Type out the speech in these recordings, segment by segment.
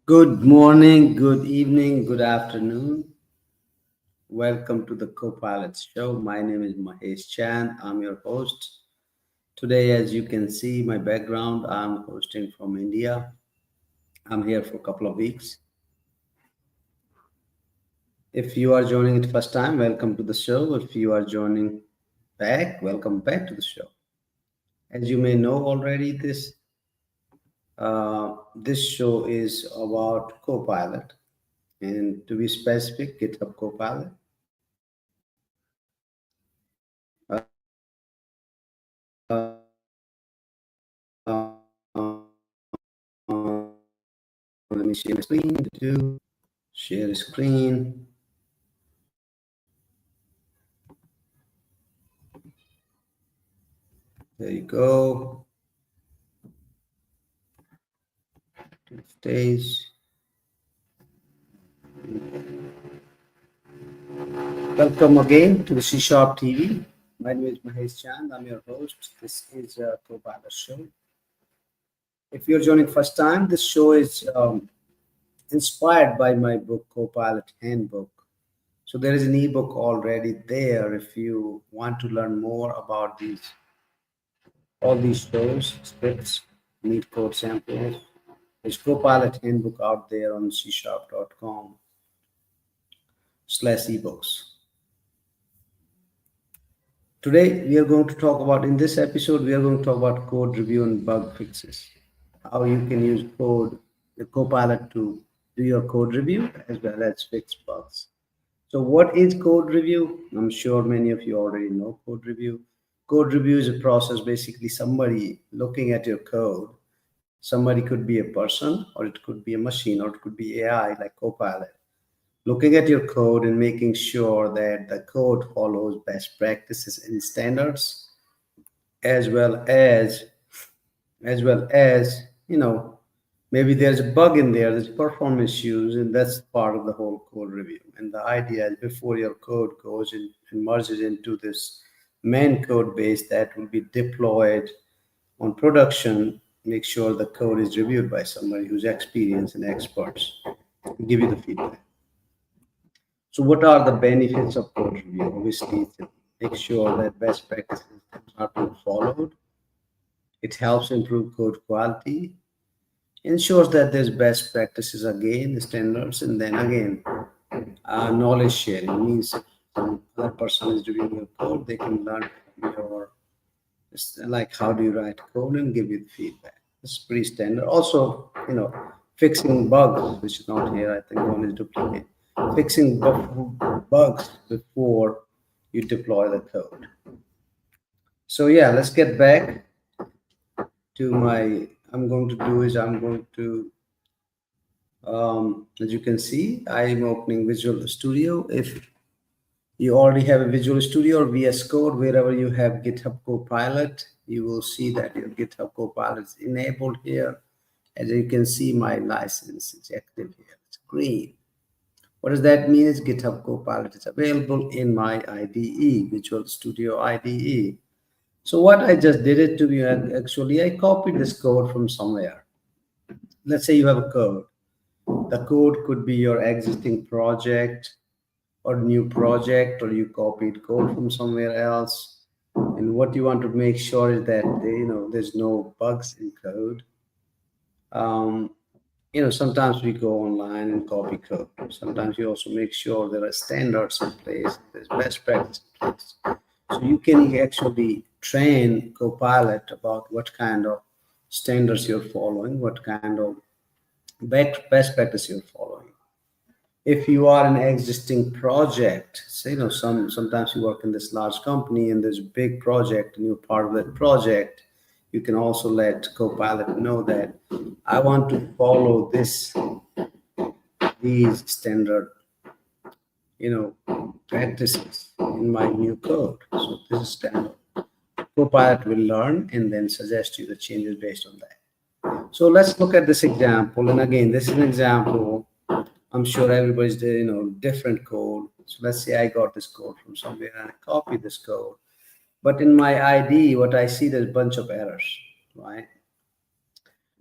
Good morning, good evening, good afternoon. Welcome to the Copilot Show. My name is Mahesh Chan. I'm your host. Today, as you can see, my background, I'm hosting from India. I'm here for a couple of weeks. If you are joining it first time, welcome to the show. If you are joining back, welcome back to the show. As you may know already, this show is about Copilot, and to be specific, GitHub Copilot. Let me share the screen. Share the screen. There you go. Stage. Welcome again to the CSharp TV. My name is Mahesh Chand. I'm your host. This is a Copilot show. If you're joining first time, this show is inspired by my book, Copilot Handbook. So there is an ebook already there if you want to learn more about all these shows, scripts, need code samples. There's Copilot Handbook out there on csharp.com/ebooks. Today, we are going to talk about, in this episode, we are going to talk about code review and bug fixes. How you can use the Copilot to do your code review as well as fix bugs. So what is code review? I'm sure many of you already know code review. Code review is a process, basically somebody looking at your code. Somebody could be a person, or it could be a machine, or it could be AI like Copilot. Looking at your code and making sure that the code follows best practices and standards, as well as maybe there's a bug in there's performance issues, and that's part of the whole code review. And the idea is before your code goes in and merges into this main code base that will be deployed on production, make sure the code is reviewed by somebody who's experienced and experts. Give you the feedback. So what are the benefits of code review? Obviously, make sure that best practices are being followed. It helps improve code quality, ensures that there's best practices again, standards, and then again, knowledge sharing means if some other person is reviewing your code, they can learn from your, like how do you write code and give you the feedback. It's pretty standard. Also, fixing bugs, which is not here. I think one is duplicate. Fixing bugs before you deploy the code. So yeah, let's get back to I'm going to, as you can see, I'm opening Visual Studio. If you already have a Visual Studio or VS Code, wherever you have GitHub Copilot, you will see that your GitHub Copilot is enabled here. As you can see, my license is active here. It's green. What does that mean? Is GitHub Copilot is available in my IDE, Visual Studio IDE. So what I just did it to be, actually, I copied this code from somewhere. Let's say you have a code. The code could be your existing project or new project, or you copied code from somewhere else. And what you want to make sure is that, there's no bugs in code. Sometimes we go online and copy code. Sometimes you also make sure there are standards in place, there's best practice in place. So you can actually train Copilot about what kind of standards you're following, what kind of best practice you're following. If you are an existing project, say, sometimes you work in this large company and there's a big project and you're part of that project, you can also let Copilot know that I want to follow these standard, practices in my new code. So this is standard. Copilot will learn and then suggest you the changes based on that. So let's look at this example. And again, this is an example. I'm sure everybody's, different code. So let's say I got this code from somewhere and I copied this code. But in my ID, what I see, there's a bunch of errors, right?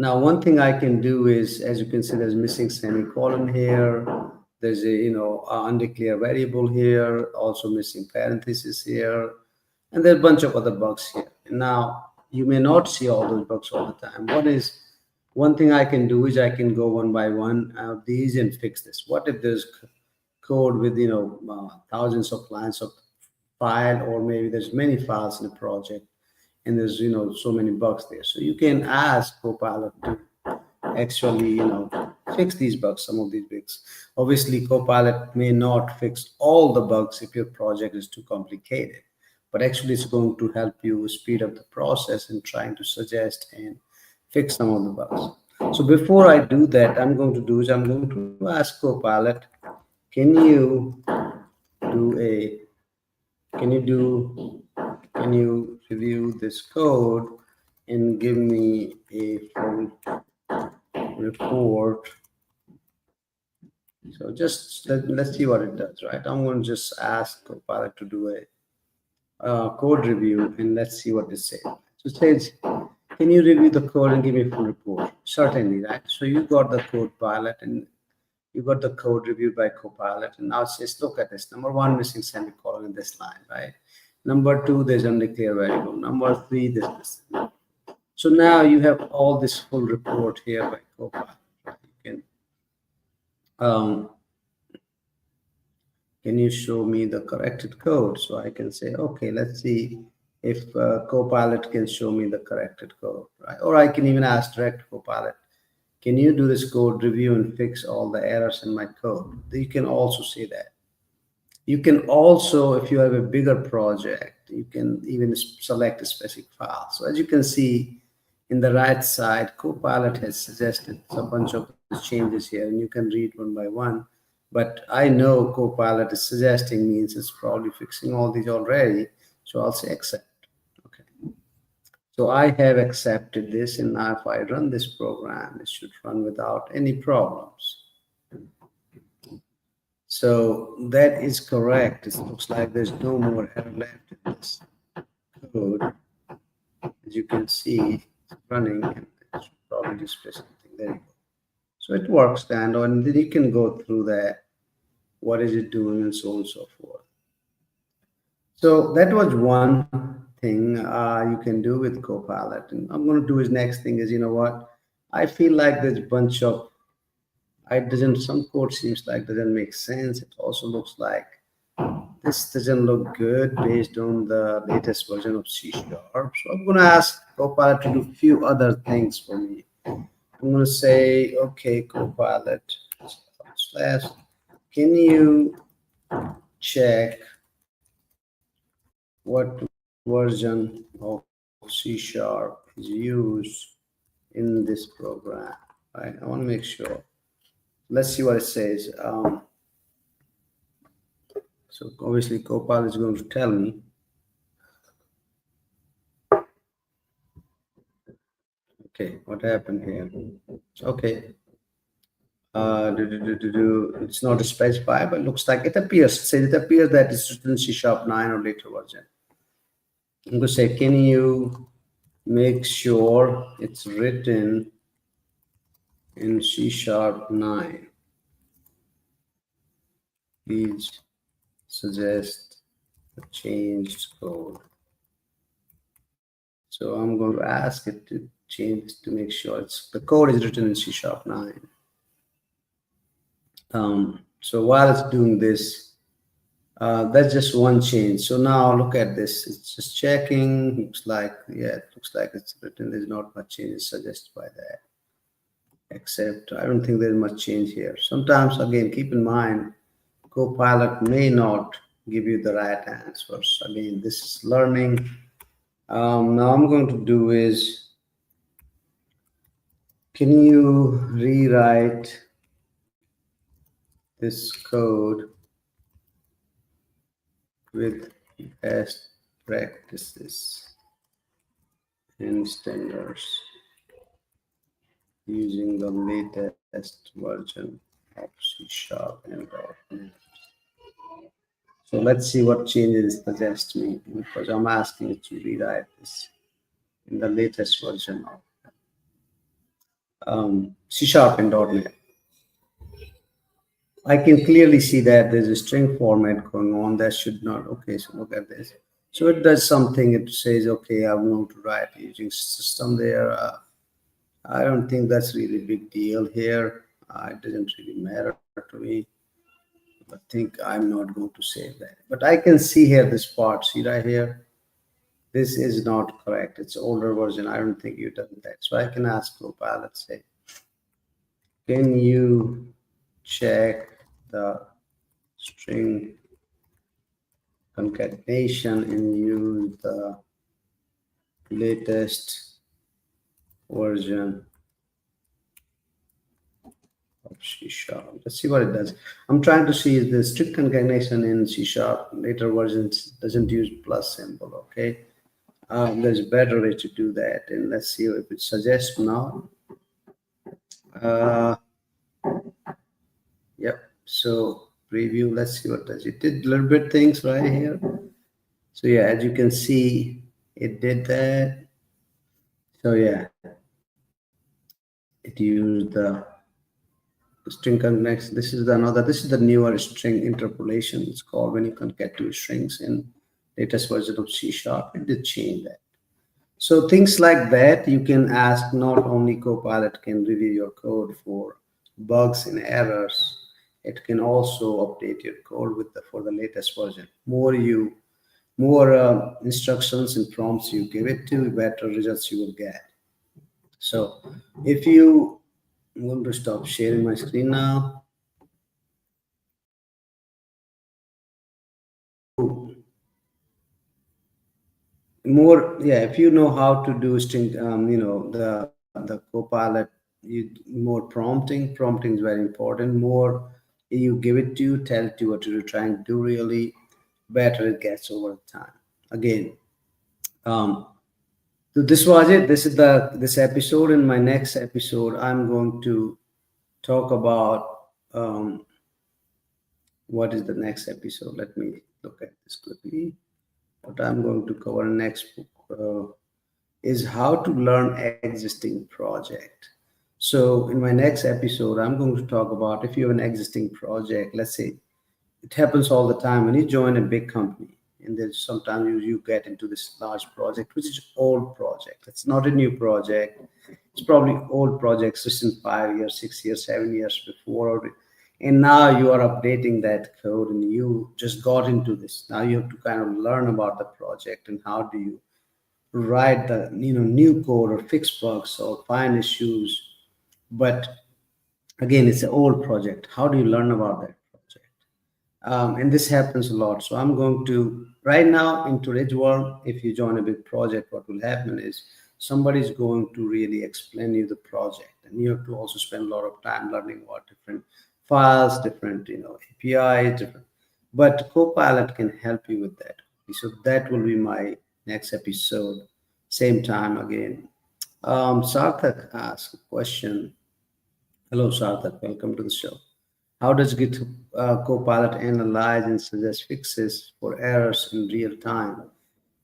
Now, one thing I can do is, as you can see, there's missing semicolon here. There's a, undeclared variable here, also missing parenthesis here. And there are a bunch of other bugs here. Now, you may not see all those bugs all the time. One thing I can do is I can go one by one of these and fix this. What if there's code with, thousands of lines of file, or maybe there's many files in a project and there's, so many bugs there. So you can ask Copilot to actually, fix these bugs, some of these bugs. Obviously, Copilot may not fix all the bugs if your project is too complicated, but actually it's going to help you speed up the process in trying to suggest and fix some of the bugs. So before I do that, I'm going to ask Copilot, can you review this code and give me a full report? So just let's see what it does, right? I'm going to just ask Copilot to do a code review, and let's see what it says. So it says, can you review the code and give me a full report? Certainly, right? So you got the code pilot and you got the code reviewed by Copilot, and now it says, look at this. Number one, missing semicolon in this line, right? Number two, there's undeclared variable. Number three, this. So now you have all this full report here by Copilot. You can you show me the corrected code? So I can say, okay, let's see if Copilot can show me the corrected code, right? Or I can even ask direct Copilot, can you do this code review and fix all the errors in my code? You can also say that. You can also, if you have a bigger project, you can even select a specific file. So as you can see in the right side, Copilot has suggested a bunch of changes here, and you can read one by one. But I know Copilot is suggesting means it's probably fixing all these already. So I'll say accept. Okay. So I have accepted this, and now if I run this program, it should run without any problems. So that is correct. It looks like there's no more error left in this code. As you can see, it's running, and it should probably display something. There you go. So it works, and then you can go through that. What is it doing, and so on and so forth. So that was one thing you can do with Copilot. And I'm going to do his next thing is, you know what? I feel like there's a bunch of, some code seems like doesn't make sense. It also looks like this doesn't look good based on the latest version of C#. So I'm going to ask Copilot to do a few other things for me. I'm going to say, okay, Copilot, can you check what version of C# is used in this program? Right? I want to make sure. Let's see what it says. So obviously Copilot is going to tell me. Okay, what happened here? Okay. It's not specified, but it looks like it appears. It appears that it's written C#9 or later version. I'm going to say, can you make sure it's written in C#9? Please suggest a changed code. So I'm going to ask it to change to make sure the code is written in C#9. So while it's doing this, that's just one change. So now look at this. It's just checking. Looks like, yeah, it looks like it's written. There's not much changes suggested by that. Except I don't think there's much change here. Sometimes, again, keep in mind, Copilot may not give you the right answers. Again, this is learning. Now I'm going to do is, can you rewrite this code with best practices and standards using the latest version of C# and .NET? So let's see what changes it suggests me, because I'm asking it to rewrite this in the latest version of C Sharp and .NET. I can clearly see that there's a string format going on. That should not. Okay, so look at this. So it does something. It says, okay, I want to write using system there. I don't think that's really a big deal here. It doesn't really matter to me. I think I'm not going to save that. But I can see here this part. See right here? This is not correct. It's older version. I don't think you've done that. So I can ask Copilot, say, can you check the string concatenation and use the latest version of C Sharp. Let's see what it does. I'm trying to see the strict concatenation in C Sharp. Later versions doesn't use plus symbol. Okay, there's a better way to do that, and let's see if it suggests now. Yep. So preview. Let's see what it does. It did a little bit things right here. So yeah, as you can see, it did that. So yeah, it used the string concatenation. This is the newer string interpolation. It's called when you concat two strings in latest version of C Sharp. It did change that. So things like that, you can ask. Not only Copilot can review your code for bugs and errors, it can also update your code for the latest version. More instructions and prompts you give it to, better results you will get. So if you I'm going to stop sharing my screen now. If you know how to do string, the Copilot, more prompting is very important. More you give it to you, tell it to what you're trying to do, really better it gets over time. Again, so this was it. This is this episode. In my next episode, I'm going to talk about what is the next episode. Let me look at this quickly. What I'm going to cover next is how to learn existing project. So in my next episode, I'm going to talk about if you have an existing project. Let's say it happens all the time when you join a big company, and then sometimes you get into this large project, which is old project. It's not a new project. It's probably old projects written 5 years, 6 years, 7 years before. And now you are updating that code and you just got into this. Now you have to kind of learn about the project and how do you write the new code or fix bugs or find issues. But again, it's an old project. How do you learn about that project? And this happens a lot. So I'm going to, right now in today's world, if you join a big project, what will happen is somebody's going to really explain you the project. And you have to also spend a lot of time learning about different files, different APIs, different. But Copilot can help you with that. So that will be my next episode, same time again. Sarthak asked a question. Hello, Sarthak. Welcome to the show. How does Git Copilot analyze and suggest fixes for errors in real time?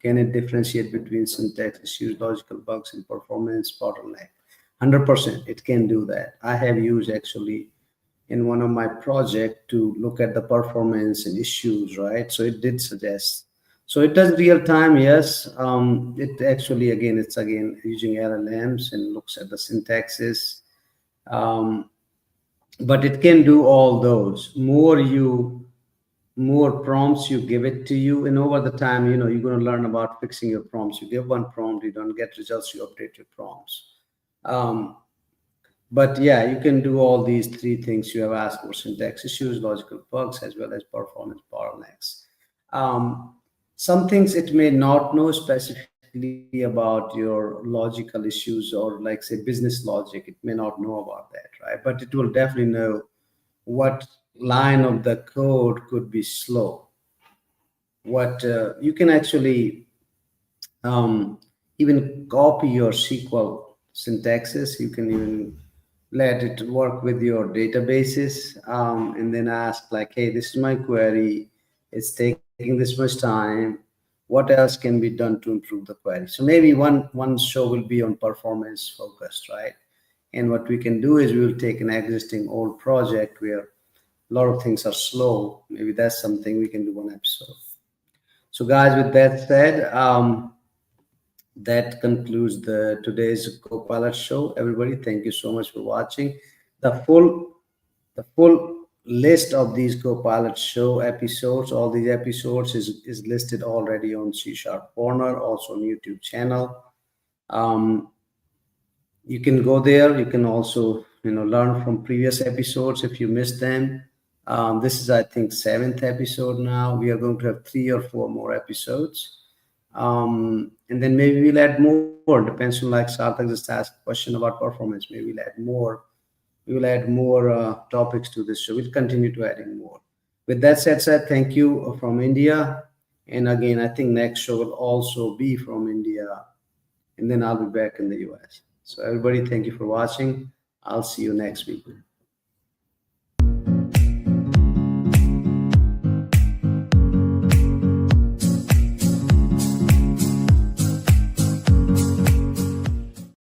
Can it differentiate between syntax issues, logical bugs, and performance bottleneck? 100%, it can do that. I have used actually in one of my projects to look at the performance and issues, right? So it did suggest. So it does real time, yes. It actually, it's using LLMs and looks at the syntaxes. But it can do all those. More prompts you give it to you, and over the time, you're going to learn about fixing your prompts. You give one prompt, you don't get results, you update your prompts. But yeah, you can do all these three things you have asked for: syntax issues, logical bugs, as well as performance bottlenecks. Some things it may not know specifically about your logical issues, or like say business logic. It may not know about that, right? But it will definitely know what line of the code could be slow. What you can actually even copy your SQL syntaxes. You can even let it work with your databases, and then ask like, hey, this is my query. It's taking this much time. What else can be done to improve the query? So maybe one show will be on performance focused, right? And what we can do is we will take an existing old project where a lot of things are slow. Maybe that's something we can do one episode. So guys, with that said, that concludes the today's Copilot show. Everybody, thank you so much for watching. The full list of these Copilot show episodes, all these episodes is listed already on CSharpCorner, also on YouTube channel. You can go there. You can also learn from previous episodes if you missed them. This is, I think, 7th episode now. We are going to have 3 or 4 more episodes. And then maybe we'll add more. Depends on, like Sarthak just asked a question about performance. Maybe we'll add more. We will add more topics to this show. We'll continue to adding more. With that said, thank you from India. And again, I think next show will also be from India. And then I'll be back in the US. So everybody, thank you for watching. I'll see you next week.